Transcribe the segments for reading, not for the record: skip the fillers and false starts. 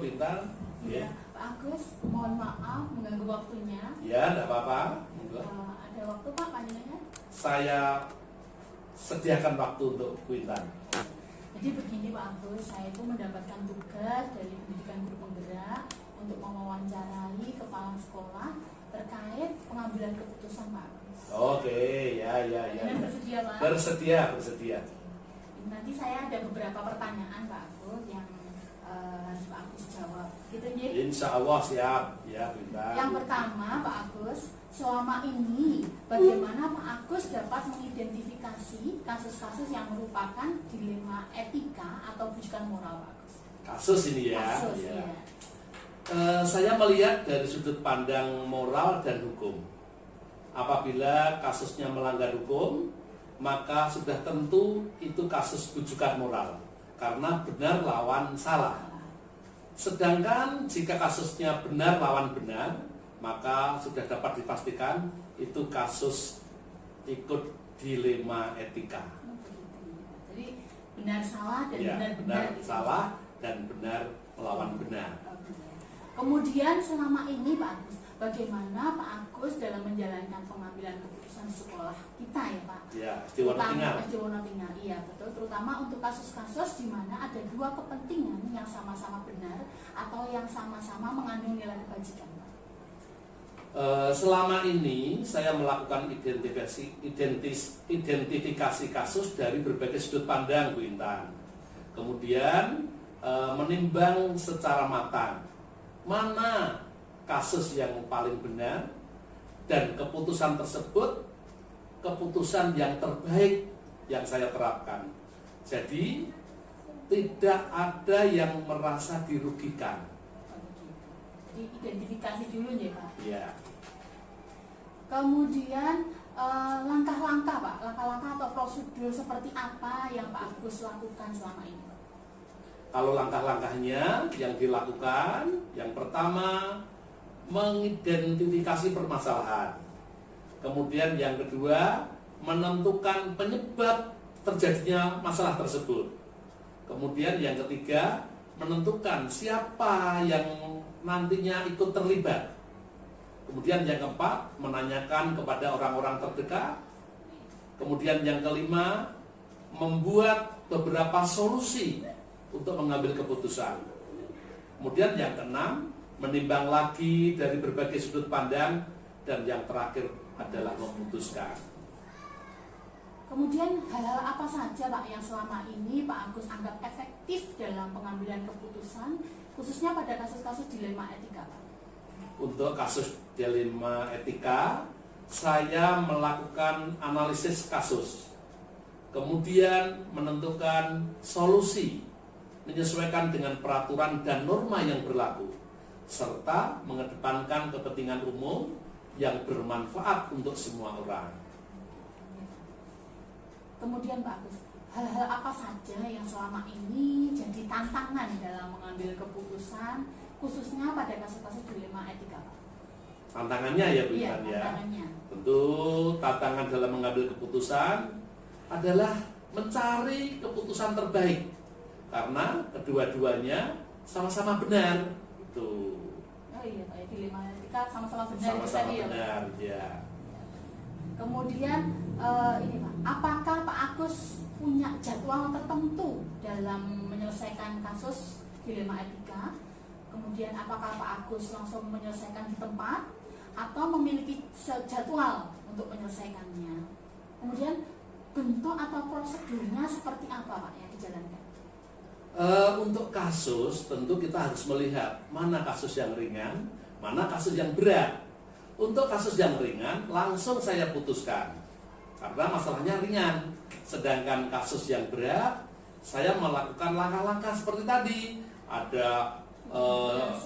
Bintang. Ya, Pak Agus, mohon maaf mengganggu waktunya. Ya, tidak apa-apa. Ada waktu Pak panjenengan? Saya sediakan waktu untuk Bintang. Jadi begini Pak Agus, saya itu mendapatkan tugas dari pendidikan guru penggerak untuk mewawancarai kepala sekolah terkait pengambilan keputusan Pak Agus. Oke, ya. Bersedia Pak? Bersedia. Nanti saya ada beberapa pertanyaan Pak Agus yang harus Pak Agus jawab. Gitu ya? Insya Allah siap, ya Bintang. Yang pertama Pak Agus, selama ini bagaimana Pak Agus dapat mengidentifikasi kasus-kasus yang merupakan dilema etika atau bujukan moral Pak Agus? Kasus ini ya. Kasus, ya. Saya melihat dari sudut pandang moral dan hukum. Apabila kasusnya melanggar hukum, maka sudah tentu itu kasus bujukan moral, karena benar lawan salah. Sedangkan jika kasusnya benar lawan benar, maka sudah dapat dipastikan itu kasus ikut dilema etika. Jadi benar salah dan Ya, benar salah dan benar melawan benar. Kemudian selama ini Pak Agus, bagaimana Pak Agus dalam menjalankan pengambilan keputusan di sekolah kita ya Pak? Ya, di Wonotinggal. Iya betul, terutama untuk kasus-kasus di mana ada dua kepentingan yang sama-sama benar atau yang sama-sama mengandung nilai kebajikan Pak. Selama ini saya melakukan identifikasi kasus dari berbagai sudut pandang Bu Intan. Kemudian menimbang secara matang mana kasus yang paling benar, dan keputusan tersebut keputusan yang terbaik yang saya terapkan. Jadi tidak ada yang merasa dirugikan. Jadi identifikasi dulu ya Pak. Ya. Kemudian langkah-langkah Pak, langkah-langkah atau prosedur seperti apa yang Pak Agus lakukan selama ini Pak? Kalau langkah-langkahnya yang dilakukan, yang pertama mengidentifikasi permasalahan. Kemudian yang kedua menentukan penyebab terjadinya masalah tersebut. Kemudian yang ketiga menentukan siapa yang nantinya ikut terlibat. Kemudian yang keempat menanyakan kepada orang-orang terdekat. Kemudian yang kelima membuat beberapa solusi untuk mengambil keputusan. Kemudian yang keenam menimbang lagi dari berbagai sudut pandang, dan yang terakhir adalah memutuskan. Kemudian hal-hal apa saja Pak yang selama ini Pak Agus anggap efektif dalam pengambilan keputusan, khususnya pada kasus-kasus dilema etika Pak? Untuk kasus dilema etika, saya melakukan analisis kasus, kemudian menentukan solusi menyesuaikan dengan peraturan dan norma yang berlaku, serta mengedepankan kepentingan umum yang bermanfaat untuk semua orang. Kemudian Pak Agus, hal-hal apa saja yang selama ini jadi tantangan dalam mengambil keputusan, khususnya pada kasus-kasus dilema etika Pak? Tantangannya ya Bu Iya, ya. tantangannya. Tentu tantangan dalam mengambil keputusan adalah mencari keputusan terbaik, karena kedua-duanya sama-sama benar. Itu. Oh iya Pak, dilema etika sama-sama benar. Sama-sama itu tadi, benar, ya. ya. Kemudian ini Pak, apakah Pak Agus punya jadwal tertentu dalam menyelesaikan kasus dilema etika? Kemudian apakah Pak Agus langsung menyelesaikan di tempat atau memiliki jadwal untuk menyelesaikannya? Kemudian bentuk atau prosedurnya seperti apa Pak yang dijalankan? Untuk kasus tentu kita harus melihat mana kasus yang ringan, mana kasus yang berat. Untuk kasus yang ringan langsung saya putuskan karena masalahnya ringan. Sedangkan kasus yang berat saya melakukan langkah-langkah seperti tadi. Ada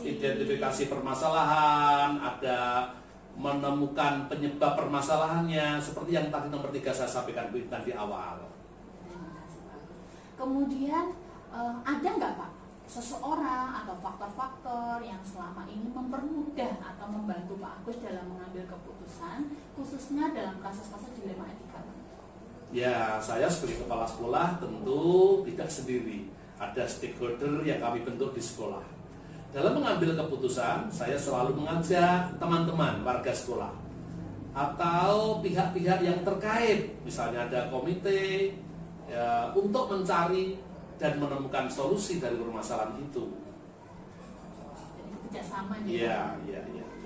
identifikasi permasalahan, ada menemukan penyebab permasalahannya, seperti yang tadi nomor 3 saya sampaikan Bu Intan di awal. Kemudian ada nggak Pak seseorang atau faktor-faktor yang selama ini mempermudah atau membantu Pak Agus dalam mengambil keputusan, khususnya dalam kasus-kasus dilema etika? Ya, saya sebagai kepala sekolah tentu tidak sendiri. Ada stakeholder yang kami bentuk di sekolah. Dalam mengambil keputusan, saya selalu mengajak teman-teman warga sekolah atau pihak-pihak yang terkait, misalnya ada komite ya, untuk mencari dan menemukan solusi dari permasalahan itu. Jadi kerjasama gitu. Iya,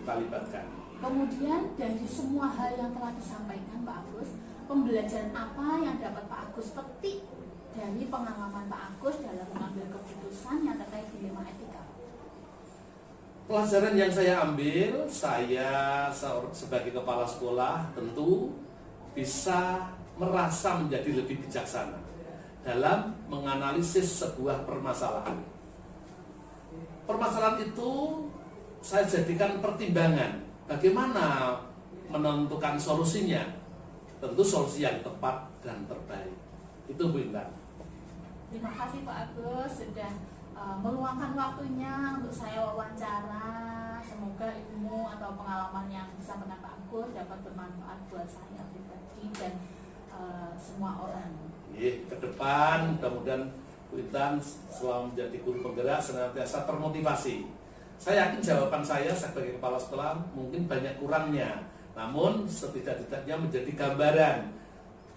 kita libatkan. Kemudian dari semua hal yang telah disampaikan Pak Agus, pembelajaran apa yang dapat Pak Agus petik dari pengalaman Pak Agus dalam mengambil keputusan yang terkait dilema etika? Pelajaran yang saya ambil, saya sebagai kepala sekolah tentu bisa merasa menjadi lebih bijaksana dalam menganalisis sebuah permasalahan. Permasalahan itu saya jadikan pertimbangan bagaimana menentukan solusinya. Tentu solusi yang tepat dan terbaik. Itu Bu Intan. Terima kasih Pak Agus sudah meluangkan waktunya untuk saya wawancara. Semoga ilmu atau pengalaman yang disampaikan Pak Agus dapat bermanfaat buat saya pribadi dan semua orang. Ke depan mudah-mudahan Bu Intan selama menjadi guru penggerak senantiasa termotivasi. Saya yakin jawaban saya sebagai kepala sekolah mungkin banyak kurangnya, namun setidak-tidaknya menjadi gambaran.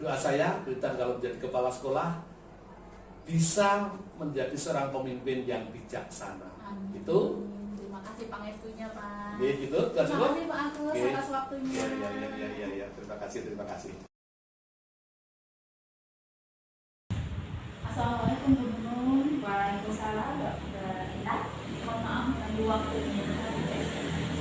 Doa saya Bu Intan kalau menjadi kepala sekolah bisa menjadi seorang pemimpin yang bijaksana. Amin. Itu. Terima kasih pangestunya Pak. Gitu. Terima kasih Pak Agus atas waktunya. Ya. Terima kasih. Assalamualaikum Bu Nunung. Waalaikumsalam Mbak Intan. Mohon maaf mengganggu waktunya.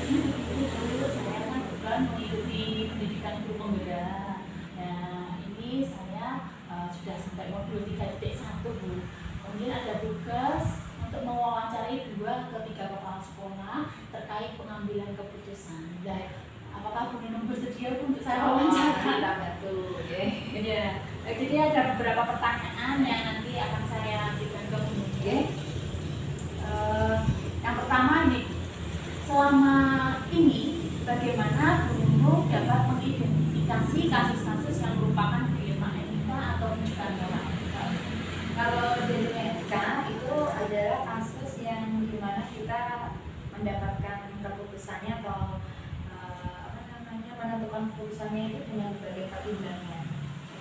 Dulu saya kan bukan mengikuti pendidikan guru penggerak. Nah ini saya sudah sampai modul 3.1 Bu. Kemudian ada tugas untuk mewawancarai 2 ke 3 kepala sekolah terkait pengambilan keputusan. Dan apakah Bu Nunung bersedia untuk saya wawancara? Ya. Jadi ada beberapa pertanyaan yang nanti akan saya berikan ke Bu Nunung. Yang pertama nih, selama ini bagaimana Bu Nunung dapat mengidentifikasi kasus-kasus yang merupakan dilema etika atau bukan dilema etika? Kalau dilema etika itu adalah kasus yang dimana kita mendapatkan keputusannya atau menentukan keputusannya itu dengan berbagai pertimbangan.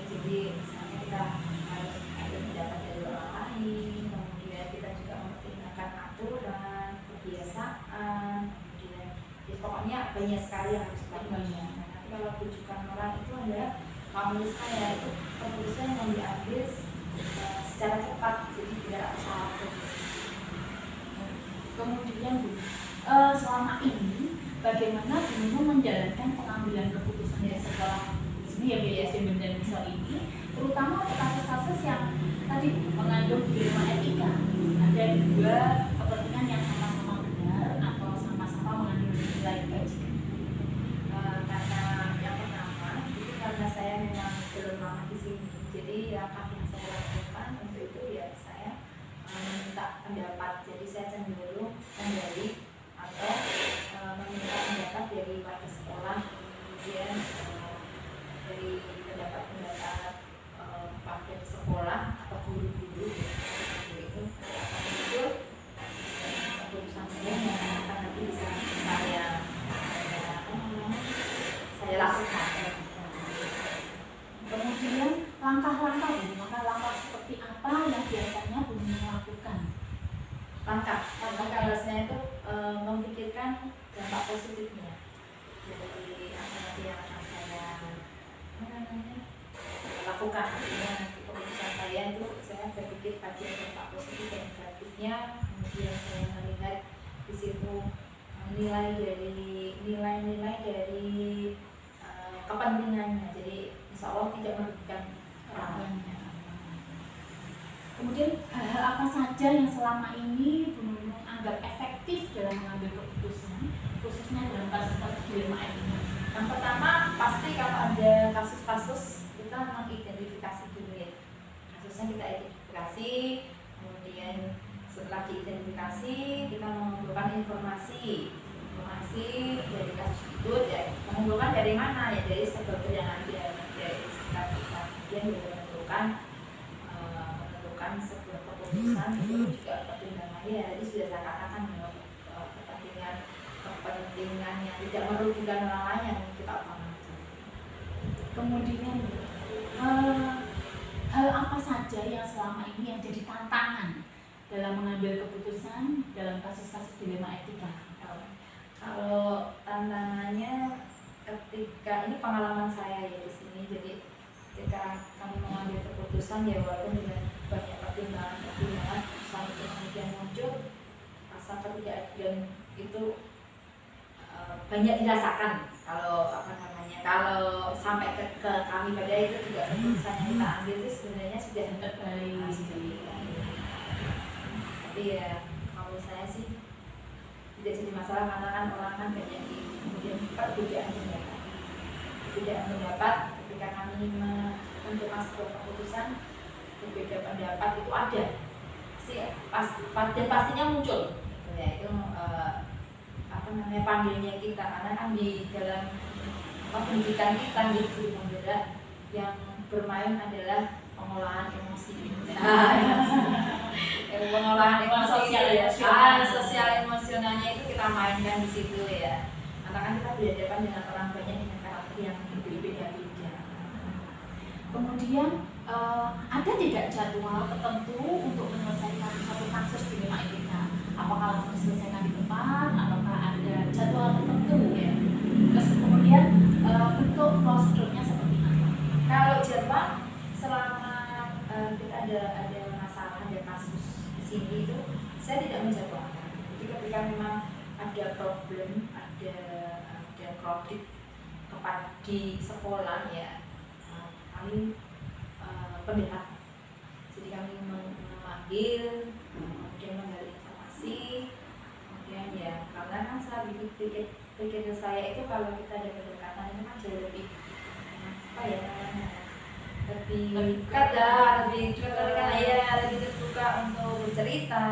Jadi misalnya kita harus ada pendapat dari orang lain, kemudian kita juga mempertimbangkan aturan, kebiasaan, kemudian ya pokoknya banyak sekali yang harus kita pertimbangkan. Tapi kalau rujukan orang itu adalah menurut saya itu keputusan yang diambil secara cepat, jadi tidak salah. Kemudian Bu, selama ini bagaimana Bu Nunung menjalankan pengambilan keputusan di sekolah ini ya BSD dan misal ini, terutama untuk kasus-kasus yang tadi mengandung dilema etika. Ada 2 kepentingan yang sama-sama benar atau sama-sama mengandung nilai kebajikan. Karena yang pertama itu karena saya memang belum lama di sini, jadi langkah yang saya lakukan untuk itu ya saya meminta pendapat. Jadi saya cenderung kembali atau meminta pendapat dari warga sekolah, kemudian dari pendapat-pendapat warga di sekolah atau guru-guru itu keputusan saya yang akan nanti bisa saya lakukan. Kemudian langkah-langkah seperti apa yang biasanya Bu Nunung lakukan? Langkah harusnya itu memikirkan dampak positifnya. Jadi apa nanti yang akan saya lakukan, artinya nanti keputusan saya itu saya berpikir pada dampak positif dan negatifnya, kemudian saya melihat di situ nilai-nilai dari kepentingannya. Jadi insya Allah tidak merugikan orang lain. Kemudian hal-hal apa saja yang selama ini Bu Nunung anggap efektif dalam mengambil keputusan, khususnya dalam kasus-kasus dilema etika? Yang pertama pasti kalau ada kasus-kasus kita mengidentifikasi dulu ya. Kasusnya kita identifikasi, kemudian setelah diidentifikasi kita mengumpulkan informasi dari kasus itu ya. Mengumpulkan dari mana ya, dari stakeholder yang ada, dari sekitar kita. Kemudian menentukan sebuah keputusan itu juga pertimbangannya. Jadi sudah saya katakan tidak merugikan orang lain yang kita utamakan. Kemudian hal apa saja yang selama ini yang jadi tantangan dalam mengambil keputusan dalam kasus-kasus dilema etika? Kalau tantangannya ketika ini pengalaman saya ya di sini, jadi ketika kami mengambil keputusan ya walaupun dengan banyak pertimbangan sampai kemudian muncul rasa ketidakadilan itu banyak dirasakan. Kalau kalau sampai ke kami pada itu juga keputusan yang kita ambil itu sebenarnya sudah terbaik. Tapi ya kalau saya sih tidak jadi masalah karena kan orang kan banyak kemudian perbedaan pendapat ketika kami untuk masuk ke keputusan berbeda pendapat itu ada dan pastinya muncul gitu ya, itu panggilnya kita karena kan di dalam pendidikan kita di guru pembeda yang bermain adalah pengolahan emosi. Pengolahan emosi sosial emosionalnya itu kita mainkan di situ ya. Karena kan kita berhadapan dengan orang banyak dengan karakter yang berbeda-beda. Kemudian ada tidak jadwal tertentu untuk menyelesaikan satu kasus dilema etika? Apakah langsung diselesaikan di tempat, ataukah ada jadwal tertentu ya? Terus kemudian bentuk prosedurnya seperti apa? Kalau jadwal selama kita ada masalah, ada kasus di sini itu saya tidak menjadwalkan. Jadi ketika memang ada problem, ada konflik di sekolah ya, kami pendekatan. Jadi kami memanggil, kemudian menggali informasi, kemudian ya karena kan saya pikir saya itu kalau kita ada pendekatan itu kan jauh lebih lebih terbuka untuk bercerita,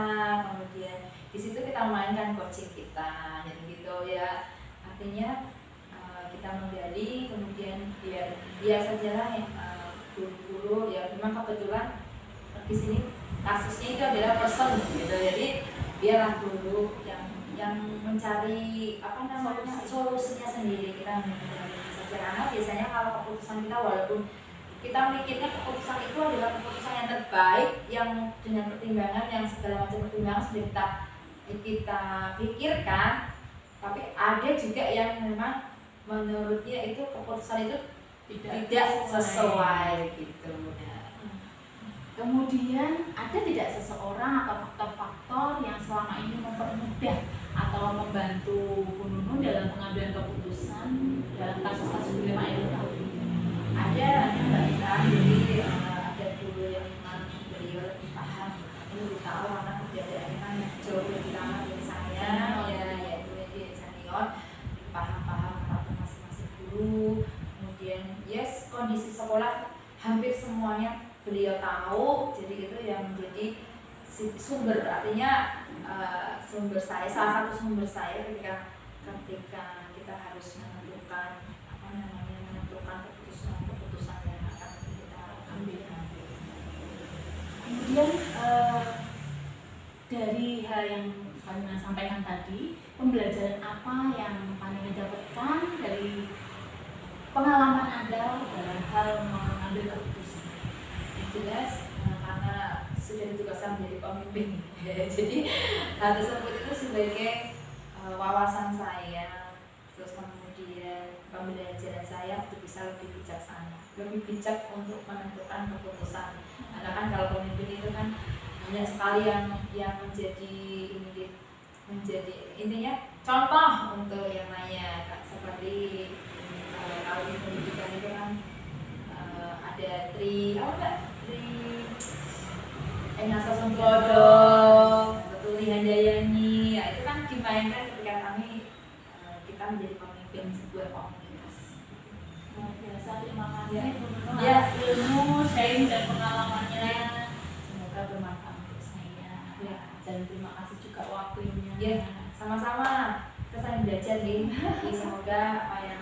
kemudian di situ kita mainkan coaching kita, jadi gitu ya, artinya kita menggali, kemudian biar sajalah guru-guru ya memang kebetulan di sini kasusnya itu adalah person gitu, jadi biarlah guru yang mencari solusinya sendiri, kita mencari saja karena biasanya kalau keputusan kita walaupun kita mikirnya keputusan itu adalah keputusan yang terbaik yang dengan pertimbangan yang segala macam pertimbangan sudah kita pikirkan, tapi ada juga yang memang menurutnya itu keputusan itu tidak sesuai gitu. Kemudian ada tidak seseorang atau faktor-faktor yang selama ini mempermudah atau membantu Bu Nunun dalam pengambilan keputusan dalam kasus-kasus dilema etika? Ada Mbak Ita, jadi ada guru yang memang beliau lebih paham, lebih tahu karena kebiasaannya kan jauh lebih lama dari saya, yaitu dia senior, paham karakter masing-masing guru, kemudian kondisi sekolah hampir semuanya beliau tahu, jadi itu yang menjadi sumber, artinya salah satu sumber saya ketika kita harus menentukan keputusan yang akan kita ambil. Kemudian dari hal yang Panina sampaikan tadi, pembelajaran apa yang Panina dapatkan dari pengalaman Anda dalam hal mengambil keputusan? Jelas karena sudah ditugaskan menjadi pemimpin, jadi hal tersebut itu sebagai wawasan saya, terus kemudian pembelajaran saya untuk bisa lebih bijaksana, lebih bijak untuk menentukan keputusan. Karena kan kalau pemimpin itu kan banyak sekali yang menjadi intinya contoh untuk yang lainnya, seperti kalau di pendidikan itu kan ada Nasa Sungkodo, Betuli Handayani, ya itu kan dimainkan ketika kita menjadi pemimpin sebuah komunitas. Luar biasa, terima kasih Bu Nunun Ya. atas ilmu, sharing dan pengalamannya. Semoga bermanfaat untuk saya. Ya. Dan terima kasih juga waktunya. Ya, sama-sama. Kita saling belajar nih. Semoga apa yang